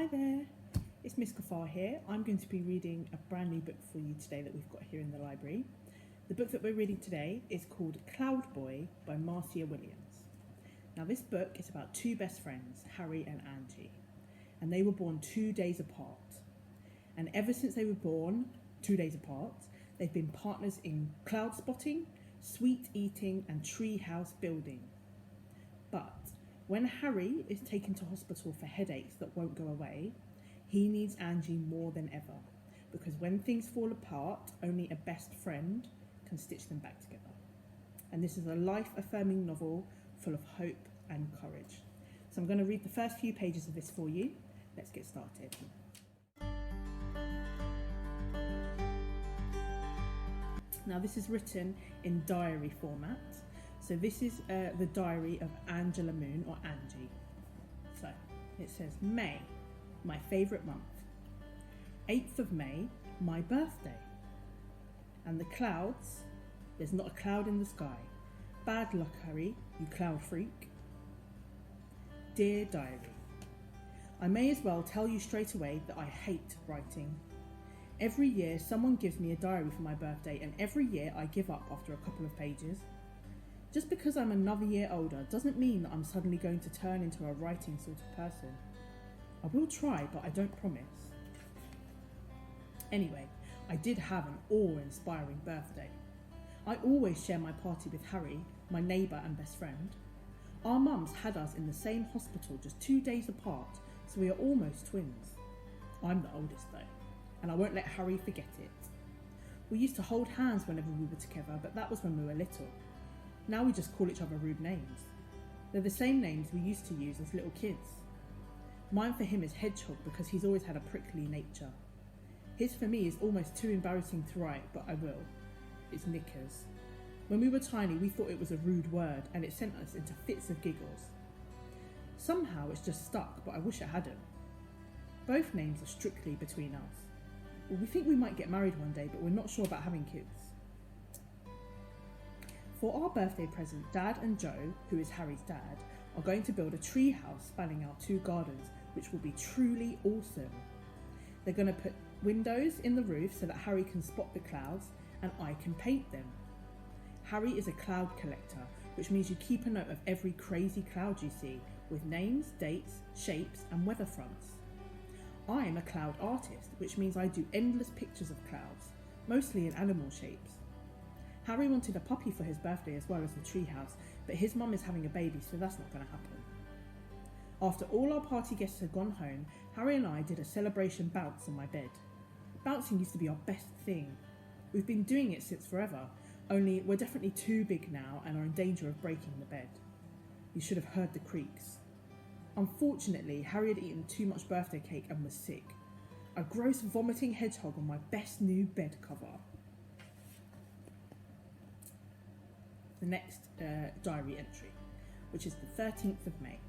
Hi there, it's Miss Gaafar here. I'm going to be reading a brand new book for you today that we've got here in the library. The book that we're reading today is called Cloud Boy by Marcia Williams. Now this book is about two best friends, Harry and Angie, and they were born 2 days apart. And ever since they were born 2 days apart, they've been partners in cloud spotting, sweet eating and tree house building. But when Harry is taken to hospital for headaches that won't go away, he needs Angie more than ever, because when things fall apart, only a best friend can stitch them back together. And this is a life-affirming novel full of hope and courage. So I'm going to read the first few pages of this for you. Let's get started. Now this is written in diary format. So this is the diary of Angela Moon, or Angie. So it says, May, my favourite month. 8th of May, my birthday. And the clouds, there's not a cloud in the sky. Bad luck, Harry, you cloud freak. Dear diary, I may as well tell you straight away that I hate writing. Every year someone gives me a diary for my birthday, and every year I give up after a couple of pages. Just because I'm another year older doesn't mean that I'm suddenly going to turn into a writing sort of person. I will try, but I don't promise. Anyway, I did have an awe-inspiring birthday. I always share my party with Harry, my neighbour and best friend. Our mums had us in the same hospital just 2 days apart, so we are almost twins. I'm the oldest though, and I won't let Harry forget it. We used to hold hands whenever we were together, but that was when we were little. Now we just call each other rude names. They're the same names we used to use as little kids. Mine for him is Hedgehog because he's always had a prickly nature. His for me is almost too embarrassing to write, but I will. It's Knickers. When we were tiny, we thought it was a rude word and it sent us into fits of giggles. Somehow it's just stuck, but I wish it hadn't. Both names are strictly between us. Well, we think we might get married one day, but we're not sure about having kids. For our birthday present, Dad and Joe, who is Harry's dad, are going to build a tree house spanning our 2 gardens, which will be truly awesome. They're going to put windows in the roof so that Harry can spot the clouds and I can paint them. Harry is a cloud collector, which means you keep a note of every crazy cloud you see, with names, dates, shapes and weather fronts. I'm a cloud artist, which means I do endless pictures of clouds, mostly in animal shapes. Harry wanted a puppy for his birthday as well as the treehouse, but his mum is having a baby, so that's not going to happen. After all our party guests had gone home, Harry and I did a celebration bounce on my bed. Bouncing used to be our best thing. We've been doing it since forever, only we're definitely too big now and are in danger of breaking the bed. You should have heard the creaks. Unfortunately, Harry had eaten too much birthday cake and was sick. A gross vomiting hedgehog on my best new bed cover. The next diary entry, which is the 13th of May.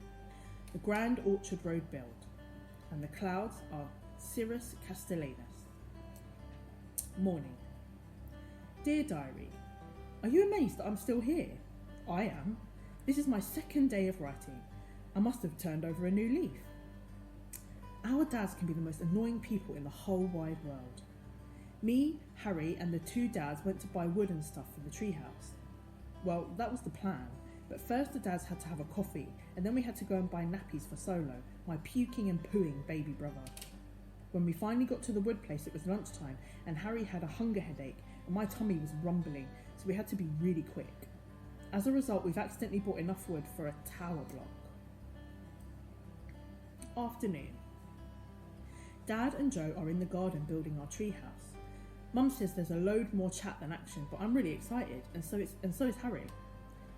The Grand Orchard Road build, and the clouds are Cirrus Castellanus. Morning. Dear diary, are you amazed that I'm still here? I am. This is my 2nd day of writing. I must have turned over a new leaf. Our dads can be the most annoying people in the whole wide world. Me, Harry and the 2 dads went to buy wood and stuff for the treehouse. Well, that was the plan, but first the dads had to have a coffee, and then we had to go and buy nappies for Solo, my puking and pooing baby brother. When we finally got to the wood place, it was lunchtime, and Harry had a hunger headache, and my tummy was rumbling, so we had to be really quick. As a result, we've accidentally bought enough wood for a tower block. Afternoon. Dad and Joe are in the garden building our treehouse. Mum says there's a load more chat than action, but I'm really excited, and so is Harry.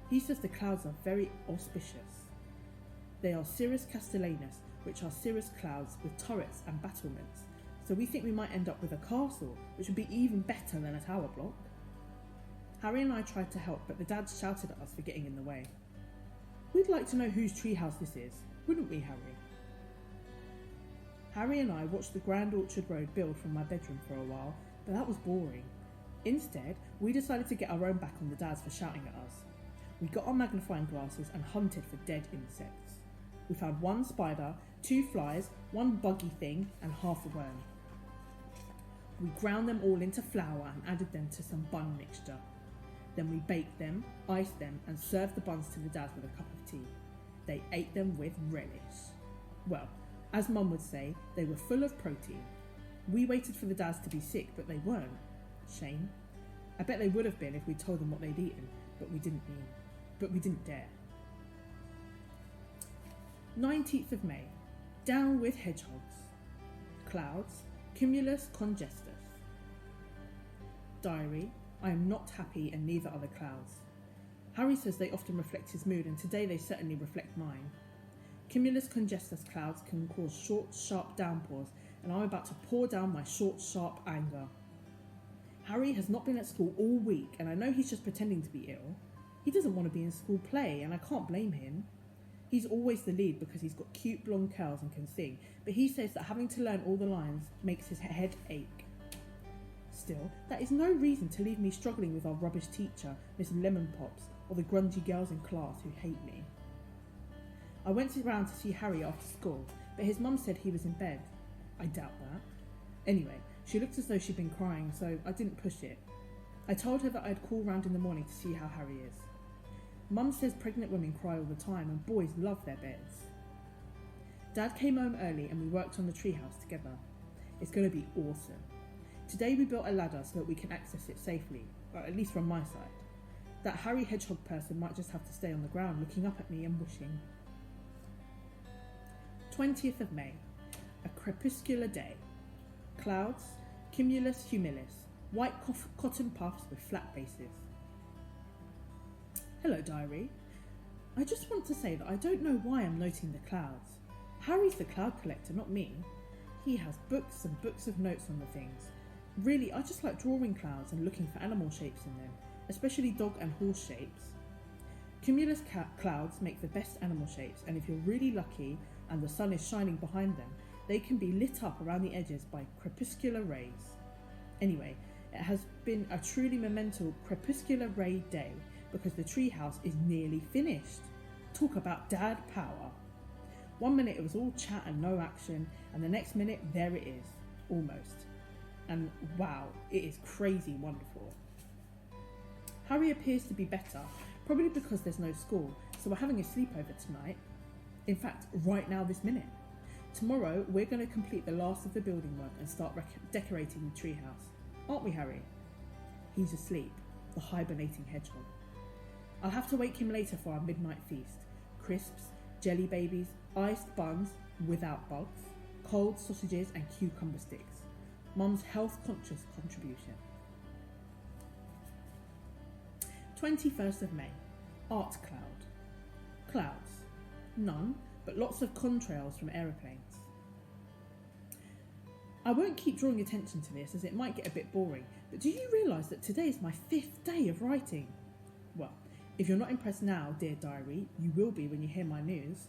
He says the clouds are very auspicious. They are Cirrus Castellanus, which are cirrus clouds with turrets and battlements, so we think we might end up with a castle, which would be even better than a tower block. Harry and I tried to help, but the dads shouted at us for getting in the way. We'd like to know whose treehouse this is, wouldn't we, Harry? Harry and I watched the Grand Orchard Road build from my bedroom for a while, but that was boring. Instead, we decided to get our own back on the dads for shouting at us. We got our magnifying glasses and hunted for dead insects. We found one spider, 2 flies, 1 buggy thing, and half a worm. We ground them all into flour and added them to some bun mixture. Then we baked them, iced them, and served the buns to the dads with a cup of tea. They ate them with relish. Well, as Mum would say, they were full of protein. We waited for the dads to be sick, but they weren't. Shame. I bet they would have been if we'd told them what they'd eaten, but we didn't dare. 19th of May. Down with hedgehogs. Clouds, cumulus congestus. Diary, I am not happy and neither are the clouds. Harry says they often reflect his mood and today they certainly reflect mine. Cumulus congestus clouds can cause short, sharp downpours and I'm about to pour down my short, sharp anger. Harry has not been at school all week and I know he's just pretending to be ill. He doesn't want to be in school play and I can't blame him. He's always the lead because he's got cute blonde curls and can sing, but he says that having to learn all the lines makes his head ache. Still, that is no reason to leave me struggling with our rubbish teacher, Miss Lemon Pops, or the grungy girls in class who hate me. I went around to see Harry after school, but his mum said he was in bed. I doubt that. Anyway, she looked as though she'd been crying, so I didn't push it. I told her that I'd call round in the morning to see how Harry is. Mum says pregnant women cry all the time and boys love their beds. Dad came home early and we worked on the treehouse together. It's going to be awesome. Today we built a ladder so that we can access it safely, or at least from my side. That Harry Hedgehog person might just have to stay on the ground looking up at me and wishing. 20th of May. A crepuscular day. Clouds, cumulus humilis, white cotton puffs with flat bases. Hello, diary. I just want to say that I don't know why I'm noting the clouds. Harry's the cloud collector, not me. He has books and books of notes on the things. Really, I just like drawing clouds and looking for animal shapes in them, especially dog and horse shapes. Cumulus clouds make the best animal shapes, and if you're really lucky and the sun is shining behind them, they can be lit up around the edges by crepuscular rays. Anyway, it has been a truly monumental crepuscular ray day because the treehouse is nearly finished. Talk about dad power. 1 minute it was all chat and no action, and the next minute there it is, almost. And wow, it is crazy wonderful. Harry appears to be better, probably because there's no school, so we're having a sleepover tonight. In fact, right now this minute. Tomorrow we're going to complete the last of the building work and start decorating the treehouse. Aren't we, Harry? He's asleep, the hibernating hedgehog. I'll have to wake him later for our midnight feast. Crisps, jelly babies, iced buns without bugs, cold sausages and cucumber sticks. Mum's health-conscious contribution. 21st of May. Art cloud. Clouds. None, but lots of contrails from aeroplanes. I won't keep drawing attention to this as it might get a bit boring, but do you realise that today is my 5th day of writing? Well, if you're not impressed now, dear diary, you will be when you hear my news.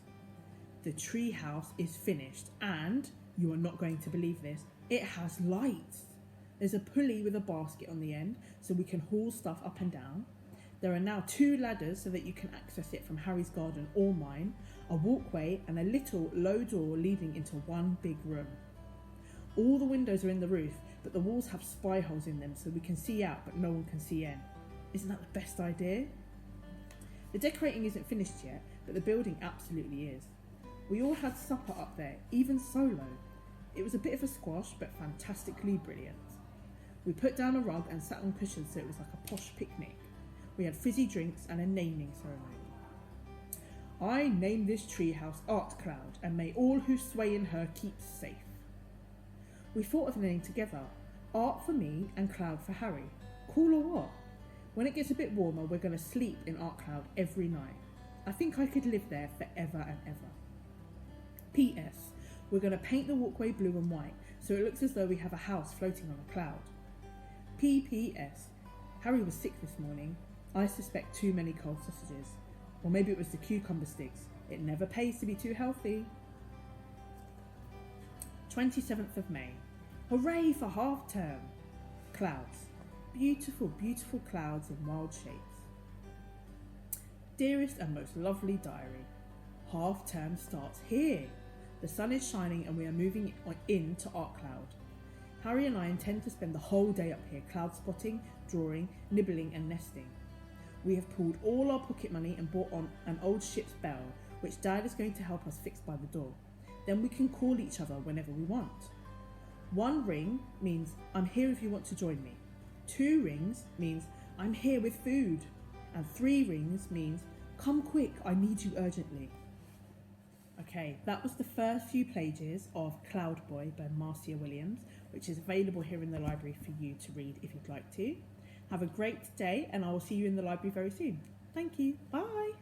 The tree house is finished and, you are not going to believe this, it has lights. There's a pulley with a basket on the end so we can haul stuff up and down. There are now 2 ladders so that you can access it from Harry's garden or mine, a walkway and a little low door leading into one big room. All the windows are in the roof, but the walls have spy holes in them so we can see out but no one can see in. Isn't that the best idea? The decorating isn't finished yet, but the building absolutely is. We all had supper up there, even solo. It was a bit of a squash, but fantastically brilliant. We put down a rug and sat on cushions so it was like a posh picnic. We had fizzy drinks and a naming ceremony. I name this treehouse Art Cloud, and may all who sway in her keep safe. We thought of the name together, Art for me and Cloud for Harry. Cool or what? When it gets a bit warmer, we're going to sleep in Art Cloud every night. I think I could live there forever and ever. P.S. We're going to paint the walkway blue and white, so it looks as though we have a house floating on a cloud. P.P.S. Harry was sick this morning. I suspect too many cold sausages. Or maybe it was the cucumber sticks. It never pays to be too healthy. 27th of May. Hooray for half term. Clouds. Beautiful, beautiful clouds in wild shapes. Dearest and most lovely diary. Half term starts here. The sun is shining and we are moving into Art Cloud. Harry and I intend to spend the whole day up here cloud spotting, drawing, nibbling and nesting. We have pulled all our pocket money and bought on an old ship's bell, which Dad is going to help us fix by the door. Then we can call each other whenever we want. 1 ring means I'm here if you want to join me. 2 rings means I'm here with food. And 3 rings means come quick, I need you urgently. Okay, that was the first few pages of Cloud Boy by Marcia Williams, which is available here in the library for you to read if you'd like to. Have a great day and I will see you in the library very soon. Thank you. Bye.